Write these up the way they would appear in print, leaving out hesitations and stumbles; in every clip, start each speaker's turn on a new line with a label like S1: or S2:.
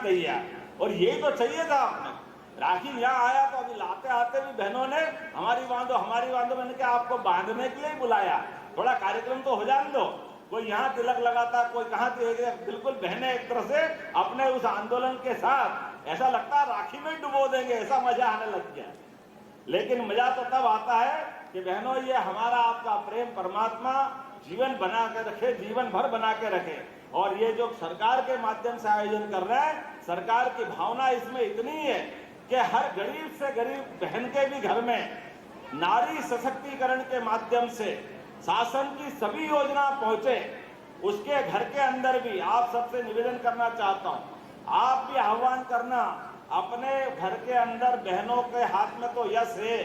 S1: तैयार। और यही तो चाहिए था आपने। राखी यहाँ आया तो अभी लाते आते भी बहनों ने हमारी बांधो मैंने कहा आपको बांधने के लिए ही बुलाया, थोड़ा कार्यक्रम तो हो जाने दो। कोई यहाँ तिलक लगाता, कोई कहाँ तिलक, बिल्कुल बहनें एक तरह से अपने उस आंदोलन के साथ ऐसा लगता है राखी में डुबो देंगे, ऐसा मजा आने लग गया। लेकिन मजा तो तब आता है कि बहनों ये हमारा आपका प्रेम परमात्मा जीवन बना के रखे, जीवन भर बना के रखे। और ये जो सरकार के माध्यम से आयोजन कर रहे हैं, सरकार की भावना इसमें इतनी है कि हर गरीब से गरीब बहन के भी घर में नारी सशक्तिकरण के माध्यम से शासन की सभी योजना पहुंचे। उसके घर के अंदर भी आप सबसे निवेदन करना चाहता हूं, आप भी आह्वान करना, अपने घर के अंदर बहनों के हाथ में तो यश है,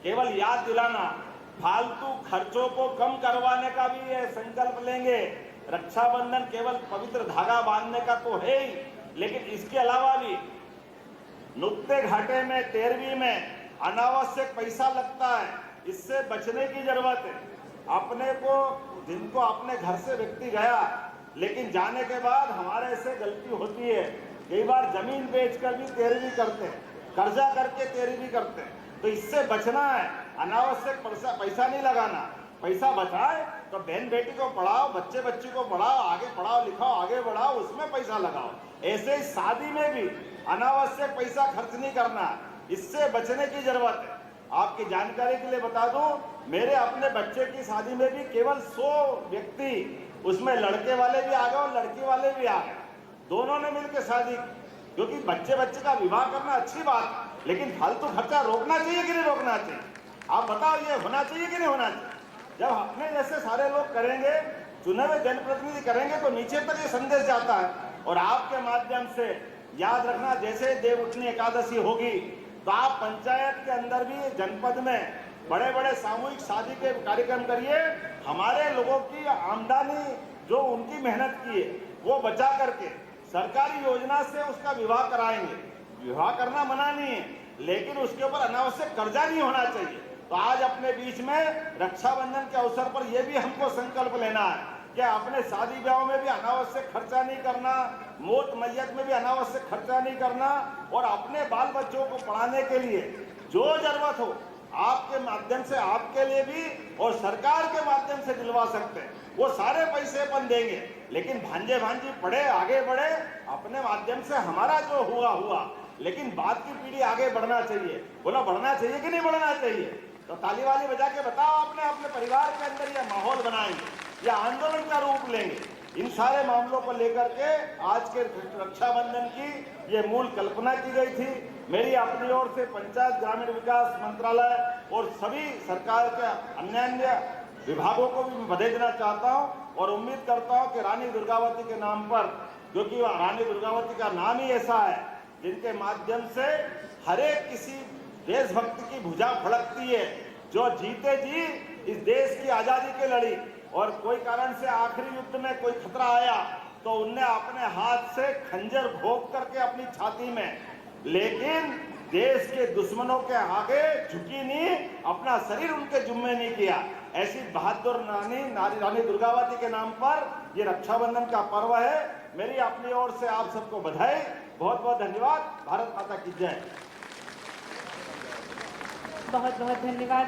S1: केवल याद दिलाना, फालतू खर्चों को कम करवाने का भी ये संकल्प लेंगे। रक्षाबंधन केवल पवित्र धागा बांधने का तो है ही, लेकिन इसके अलावा भी नुक्ते घाटे में 13वीं में अनावश्यक पैसा लगता है, इससे बचने की जरूरत है। अपने को जिनको अपने घर से व्यक्ति गया, लेकिन जाने के बाद हमारे से गलती होती है, कई बार जमीन बेचकर भी 13वीं करते हैं, कर्जा करके 13वीं करते हैं। तो इससे बचना है, अनावश्यक पैसा नहीं लगाना। पैसा बचाए तो बहन बेटी को पढ़ाओ, बच्चे बच्ची को पढ़ाओ, आगे पढ़ाओ लिखाओ, आगे बढ़ाओ, उसमें पैसा लगाओ। ऐसे ही शादी में भी अनावश्यक पैसा खर्च नहीं करना, इससे बचने की जरूरत है। आपकी जानकारी के लिए बता दूं, मेरे अपने बच्चे की शादी में भी केवल 100 व्यक्ति, उसमें लड़के वाले भी आ गए और लड़की वाले भी आ गए, दोनों ने मिलकर शादी। क्योंकि बच्चे का विवाह करना अच्छी बात, लेकिन फालतू खर्चा रोकना चाहिए कि नहीं रोकना चाहिए? आप बताओ, ये होना चाहिए कि नहीं होना चाहिए? जब अपने जैसे सारे लोग करेंगे, चुने हुए जनप्रतिनिधि करेंगे, तो नीचे तक ये संदेश जाता है। और आपके माध्यम से याद रखना, जैसे देवउठनी एकादशी होगी तो आप पंचायत के अंदर भी, जनपद में बड़े बड़े सामूहिक शादी के कार्यक्रम करिए। हमारे लोगों की आमदनी जो उनकी मेहनत की है वो बचा करके सरकारी योजना से उसका विवाह कराएंगे। विवाह करना मना नहीं है, लेकिन उसके ऊपर अनावश्यक कर्जा नहीं होना चाहिए। तो आज अपने बीच में रक्षाबंधन के अवसर पर यह भी हमको संकल्प लेना है कि अपने शादी ब्याह में भी अनावश्यक खर्चा नहीं करना, मौत मैयत में भी अनावश्यक खर्चा नहीं करना, और अपने बाल बच्चों को पढ़ाने के लिए जो जरूरत हो आपके माध्यम से आपके लिए भी और सरकार के माध्यम से दिलवा सकते हैं, वो सारे पैसे अपन देंगे। लेकिन भांजे भांजी पढ़े, आगे बढ़े, अपने माध्यम से हमारा जो हुआ, लेकिन बाद की पीढ़ी आगे बढ़ना चाहिए। बोला बढ़ना चाहिए कि नहीं बढ़ना चाहिए? तो ताली वाली बजा के बताओ, अपने परिवार के अंदर यह माहौल बनाएंगे या आंदोलन का रूप लेंगे। इन सारे मामलों को लेकर के आज के रक्षाबंधन की ये मूल कल्पना की गई थी। मेरी अपनी ओर से पंचायत ग्रामीण विकास मंत्रालय और सभी सरकार के अन्य विभागों को भी मैं बधाई देना चाहता हूं और उम्मीद करता हूं कि रानी दुर्गावती के नाम पर, क्योंकि रानी दुर्गावती का नाम ही ऐसा है जिनके माध्यम से हर एक किसी देशभक्त की भुजा फड़कती है, जो जीते जी इस देश की आजादी के लड़ी, और कोई कारण से आखिरी युद्ध में कोई खतरा आया तो उनने अपने हाथ से खंजर घोंप करके अपनी छाती में, लेकिन देश के दुश्मनों के आगे झुकी नहीं, अपना शरीर उनके जुम्मे नहीं किया। ऐसी बहादुर रानी दुर्गावती के नाम पर ये रक्षाबंधन का पर्व है। मेरी अपनी ओर से आप सबको बधाई, बहुत बहुत धन्यवाद। भारत माता की जय।
S2: बहुत बहुत धन्यवाद।